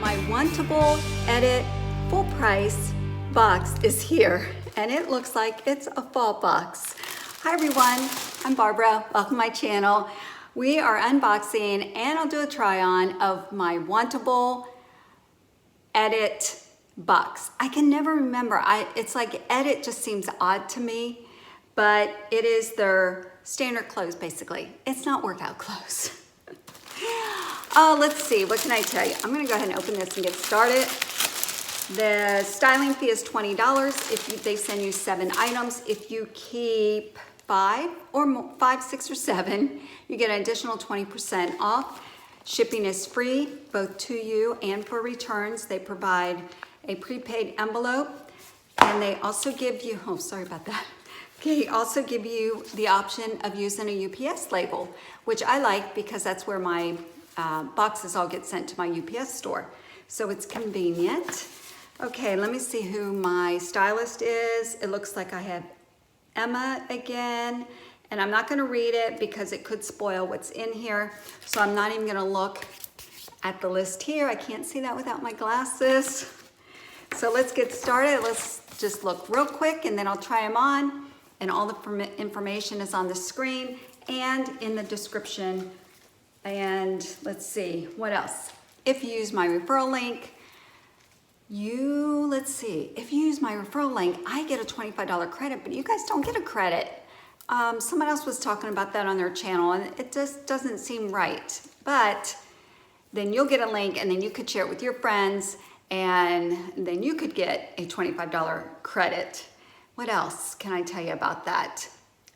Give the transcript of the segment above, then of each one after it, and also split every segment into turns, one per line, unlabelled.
My Wantable Edit full price box is here, and it looks like it's a fall box. Hi everyone, I'm Barbara. Welcome to my channel. We are unboxing and I'll do a try on of my Wantable Edit box. I can never remember. It's like Edit just seems odd to me, but it is their standard clothes basically. It's not workout clothes. Let's see, what can I tell you? I'm gonna go ahead and open this and get started. The styling fee is $20 if they send you 7 items. If you keep 5 or more, 5, 6, or 7, you get an additional 20% off. Shipping is free, both to you and for returns. They provide a prepaid envelope, and they also give you, oh, sorry about that. They also give you the option of using a UPS label, which I like because that's where my boxes all get sent to my UPS store. So it's convenient. Okay, let me see who my stylist is. It looks like I have Emma again, and I'm not gonna read it because it could spoil what's in here. So I'm not even gonna look at the list here. I can't see that without my glasses. So let's get started. Let's just look real quick and then I'll try them on, and all the information is on the screen and in the description. And let's see, what else? If you use my referral link, let's see, if you use my referral link, I get a $25 credit, but you guys don't get a credit. Someone else was talking about that on their channel, and it just doesn't seem right. But then you'll get a link, and then you could share it with your friends, and then you could get a $25 credit. What else can I tell you about that?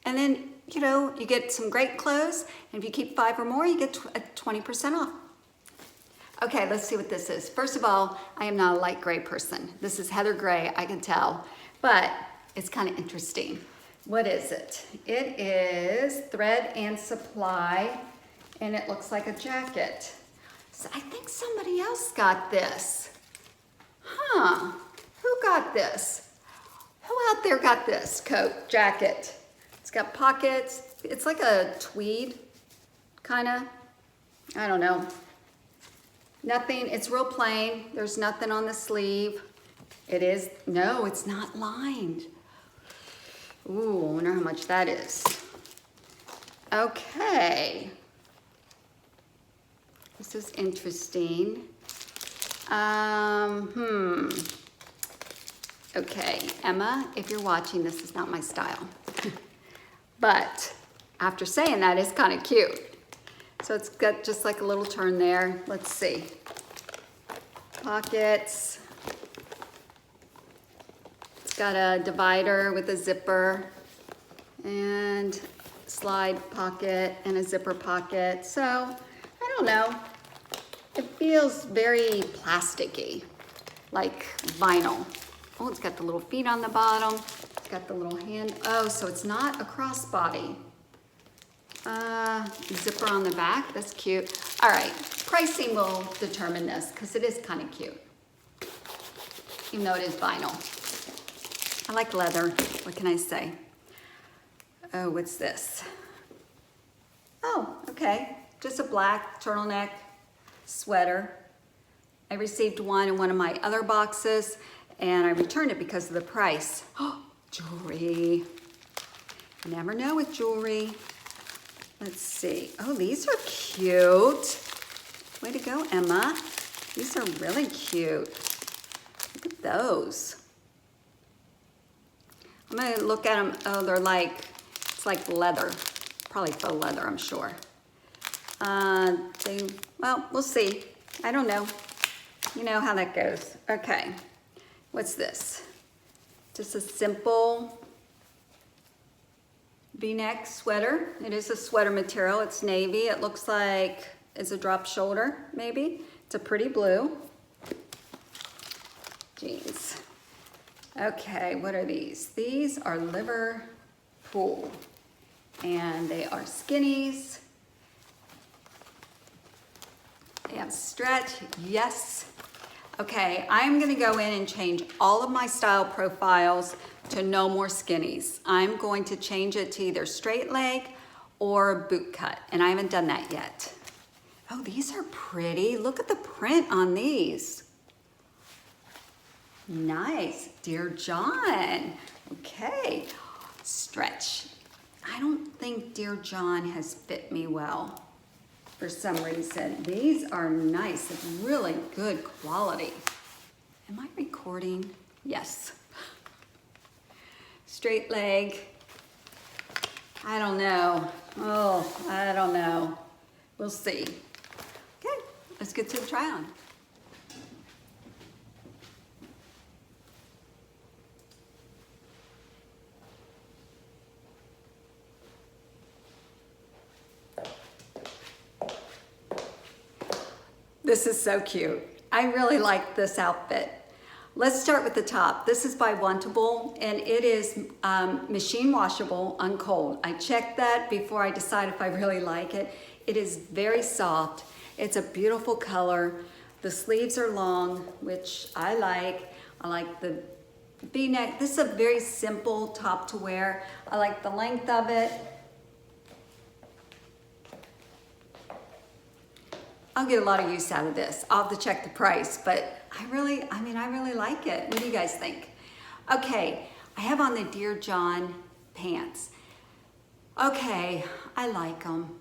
And then, you know, you get some great clothes, and if you keep 5 or more, you get a 20% off. Okay, let's see what this is. First of all, I am not a light gray person. This is heather gray, I can tell, but it's kind of interesting. What is it? It is Thread and Supply, and it looks like a jacket. So I think somebody else got this. Huh, who got this? Who out there got this coat, jacket? It's got pockets. It's like a tweed, kind of. I don't know. Nothing, it's real plain. There's nothing on the sleeve. It is, no, it's not lined. Ooh, I wonder how much that is. Okay. This is interesting. Okay, Emma, if you're watching, this is not my style. But after saying that, it's kind of cute. So it's got just like a little turn there. Let's see. Pockets. It's got a divider with a zipper and slide pocket and a zipper pocket. So I don't know. It feels very plasticky, like vinyl. Oh, it's got the little feet on the bottom. It's got the little hand. Oh, so it's not a crossbody. Zipper on the back, that's cute. All right, pricing will determine this because it is kind of cute, even though it is vinyl. I like leather, what can I say? Oh, what's this? Oh, okay, just a black turtleneck sweater. I received one in one of my other boxes, and I returned it because of the price. Oh, jewelry. You never know with jewelry. Let's see. Oh, these are cute. Way to go, Emma. These are really cute. Look at those. I'm gonna look at them. Oh, they're like, it's like leather. Probably faux leather, I'm sure. Well, we'll see. I don't know. You know how that goes. Okay. What's this? Just a simple V-neck sweater. It is a sweater material. It's navy. It looks like it's a drop shoulder, maybe. It's a pretty blue. Jeans. Okay, what are these? These are Liverpool, and they are skinnies. They have stretch, yes. Okay, I'm gonna go in and change all of my style profiles to no more skinnies. I'm going to change it to either straight leg or boot cut, and I haven't done that yet. Oh, these are pretty. Look at the print on these. Nice, Dear John. Okay, stretch. I don't think Dear John has fit me well for some reason. These are nice, it's really good quality. Am I recording? Yes. Straight leg. I don't know. Oh, I don't know. We'll see. Okay, let's get to the try on. This is so cute. I really like this outfit. Let's start with the top. This is by Wantable, and it is machine washable on cold. I checked that before I decide if I really like it. It is very soft. It's a beautiful color. The sleeves are long, which I like. I like the V-neck. This is a very simple top to wear. I like the length of it. I'll get a lot of use out of this. I'll have to check the price, but I really like it. What do you guys think? Okay, I have on the Dear John pants. Okay, I like them.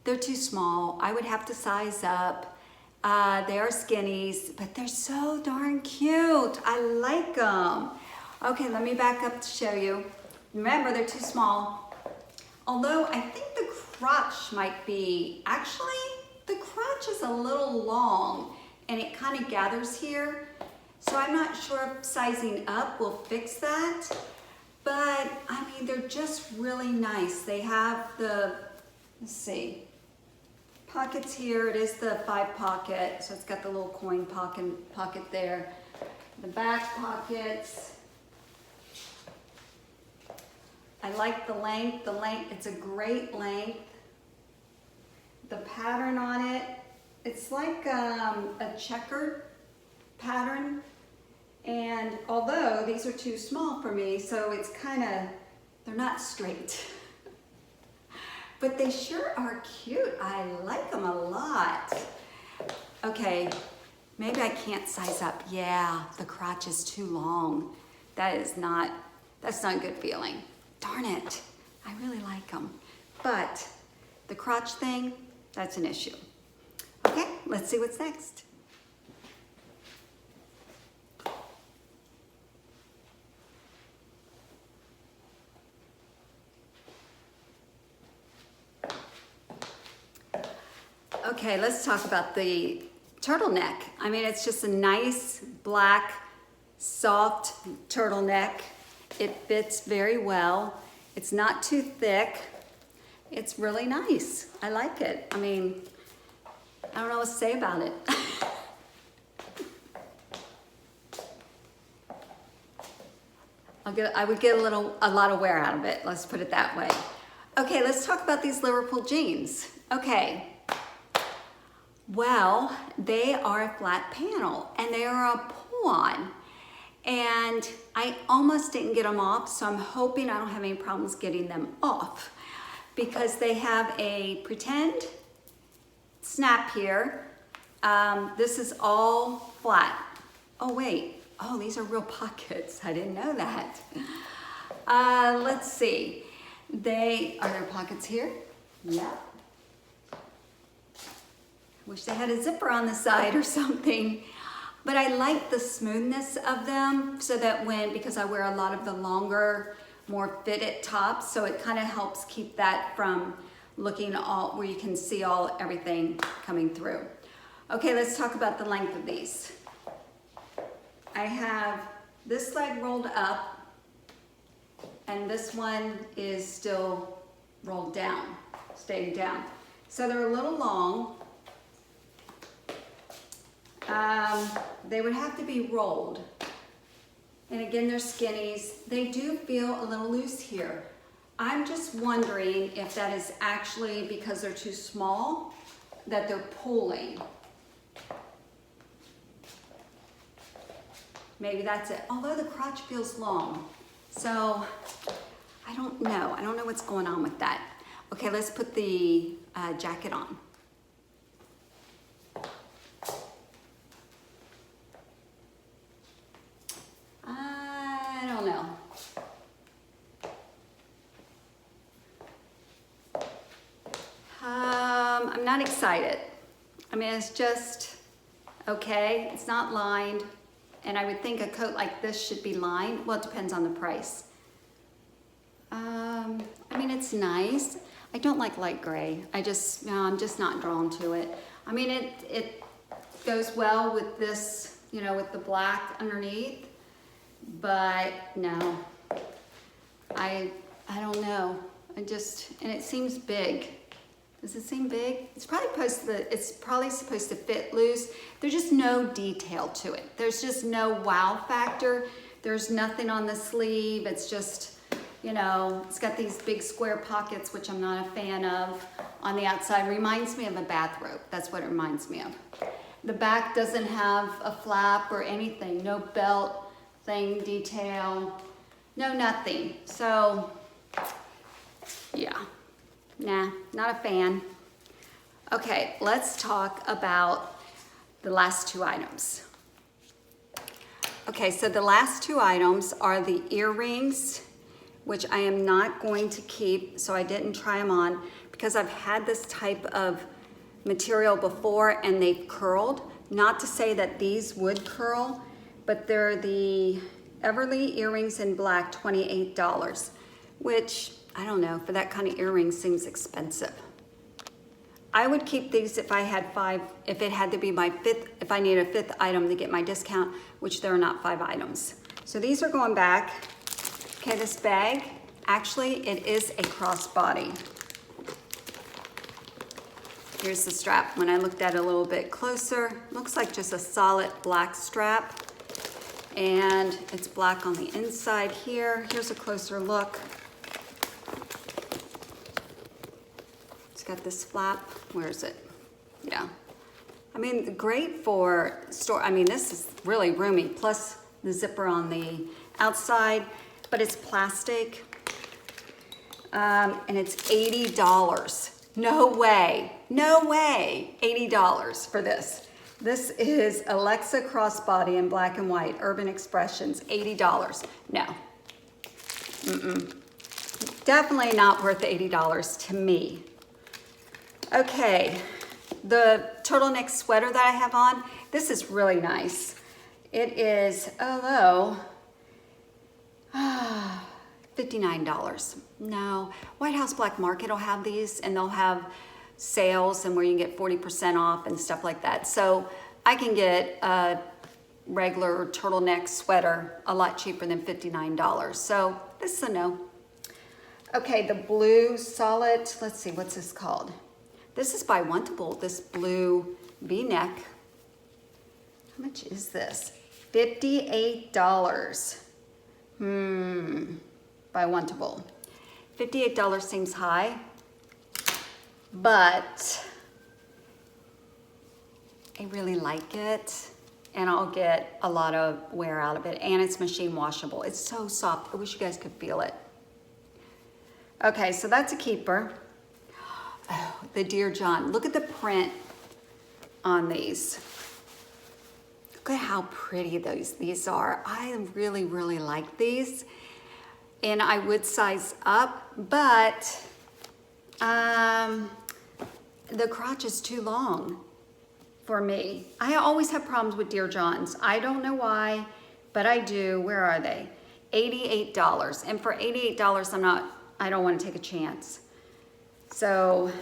They're too small. I would have to size up. They are skinnies, but they're so darn cute. I like them. Okay, let me back up to show you. Remember, they're too small. Although I think the crotch might be, actually, the crotch is a little long and it kind of gathers here. So I'm not sure if sizing up will fix that, but I mean, they're just really nice. They have the, let's see, pockets here. It is the 5 pocket, so it's got the little coin pocket there. The back pockets. I like the length. It's a great length. The pattern on it, it's like a checkered pattern. And although these are too small for me, so it's kind of, they're not straight. But they sure are cute. I like them a lot. Okay, maybe I can't size up. Yeah, the crotch is too long. That's not a good feeling. Darn it, I really like them. But the crotch thing, that's an issue. Okay, let's see what's next. Okay, let's talk about the turtleneck. I mean, it's just a nice black, soft turtleneck. It fits very well. It's not too thick. It's really nice. I like it. I mean, I don't know what to say about it. I would get a lot of wear out of it. Let's put it that way. Okay, let's talk about these Liverpool jeans. Okay. Well, they are a flat panel and they are a pull-on. And I almost didn't get them off, so I'm hoping I don't have any problems getting them off, because they have a pretend snap here. This is all flat. Oh wait, oh, these are real pockets. I didn't know that. Let's see. Are there pockets here? Yeah. Wish they had a zipper on the side or something. But I like the smoothness of them, so that because I wear a lot of the longer, more fitted tops, so it kind of helps keep that from looking all where you can see everything coming through. Okay, let's talk about the length of these. I have this leg rolled up, and this one is still rolled down, staying down. So they're a little long. They would have to be rolled. And again, they're skinnies. They do feel a little loose here. I'm just wondering if that is actually because they're too small, that they're pulling. Maybe that's it. Although the crotch feels long. So I don't know. I don't know what's going on with that. Okay, let's put the jacket on. I'm not excited. I mean, it's just okay. It's not lined. And I would think a coat like this should be lined. Well, it depends on the price. I mean, it's nice. I don't like light gray. I'm just not drawn to it. I mean, it goes well with this, you know, with the black underneath, but no, I don't know. And it seems big. Does it seem big? It's probably supposed to fit loose. There's just no detail to it. There's just no wow factor. There's nothing on the sleeve. It's just, you know, it's got these big square pockets, which I'm not a fan of. On the outside, reminds me of a bathrobe. That's what it reminds me of. The back doesn't have a flap or anything. No belt thing, detail, no nothing. So, yeah. Nah, not a fan. Okay, let's talk about the last two items. Okay, so the last two items are the earrings, which I am not going to keep, so I didn't try them on because I've had this type of material before and they've curled. Not to say that these would curl, but they're the Everly earrings in black, $28, which I don't know, for that kind of earring seems expensive. I would keep these if I had 5, if it had to be my 5th, if I need a 5th item to get my discount, which there are not 5 items. So these are going back. Okay, this bag, actually it is a crossbody. Here's the strap. When I looked at it a little bit closer, looks like just a solid black strap. And it's black on the inside here. Here's a closer look. Got this flap. Where is it? Yeah. I mean, great for store. I mean, this is really roomy. Plus the zipper on the outside, but it's plastic. And it's $80. No way. No way. $80 for this. This is Alexa Crossbody in black and white. Urban Expressions. $80. No. Definitely not worth $80 to me. Okay, the turtleneck sweater that I have on, this is really nice. It is, $59. No, White House Black Market will have these and they'll have sales and where you can get 40% off and stuff like that. So I can get a regular turtleneck sweater a lot cheaper than $59. So this is a no. Okay, the blue solid, let's see, what's this called? This is by Wantable, this blue V-neck. How much is this? $58. By Wantable. $58 seems high, but I really like it and I'll get a lot of wear out of it, and it's machine washable. It's so soft. I wish you guys could feel it. Okay, so that's a keeper. Oh, the Dear John. Look at the print on these. Look at how pretty these are. I really, really like these. And I would size up, but the crotch is too long for me. I always have problems with Dear Johns. I don't know why, but I do. Where are they? $88. And for $88, I don't want to take a chance. So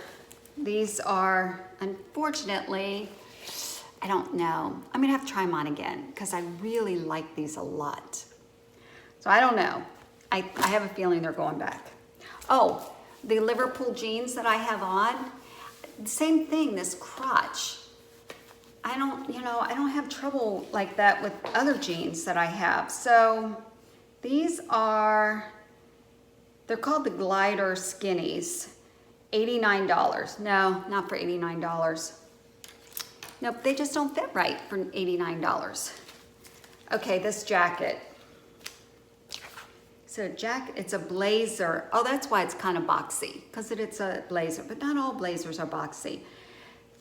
these are, unfortunately, I don't know. I'm gonna have to try them on again because I really like these a lot. So I don't know. I have a feeling they're going back. Oh, the Liverpool jeans that I have on, same thing, this crotch. I don't have trouble like that with other jeans that I have. So these are, they're called the Glider Skinnies. $89. No, not for $89. Nope, they just don't fit right for $89. Okay, this jacket. So it's a blazer. Oh, that's why it's kind of boxy, because it's a blazer, but not all blazers are boxy.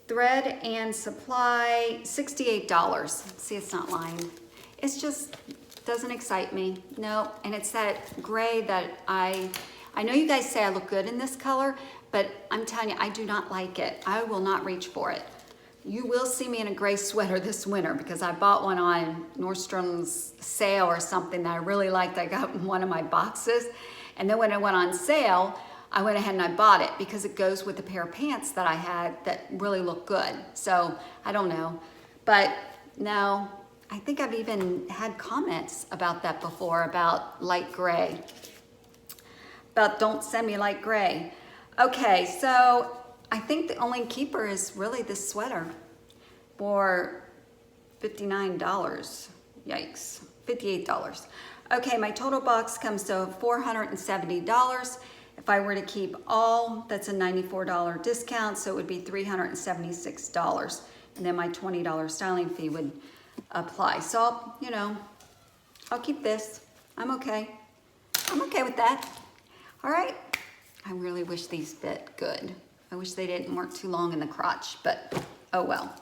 Thread and Supply, $68. See, it's not lined. It's just doesn't excite me. No, and it's that gray that I know you guys say I look good in this color, but I'm telling you, I do not like it. I will not reach for it. You will see me in a gray sweater this winter because I bought one on Nordstrom's sale or something that I really liked. I got one of my boxes. And then when it went on sale, I went ahead and I bought it because it goes with a pair of pants that I had that really look good. So I don't know, but no, I think I've even had comments about that before, about light gray, about don't send me light gray. Okay, so I think the only keeper is really this sweater for $59. Yikes, $58. Okay, my total box comes to $470. If I were to keep all, that's a $94 discount, so it would be $376. And then my $20 styling fee would apply. So I'll, you know, I'll keep this. I'm okay. I'm okay with that. All right. I really wish these fit good. I wish they didn't work too long in the crotch, but oh well.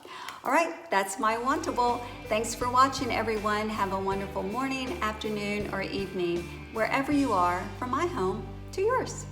All right, that's my Wantable. Thanks for watching, everyone. Have a wonderful morning, afternoon, or evening, wherever you are, from my home to yours.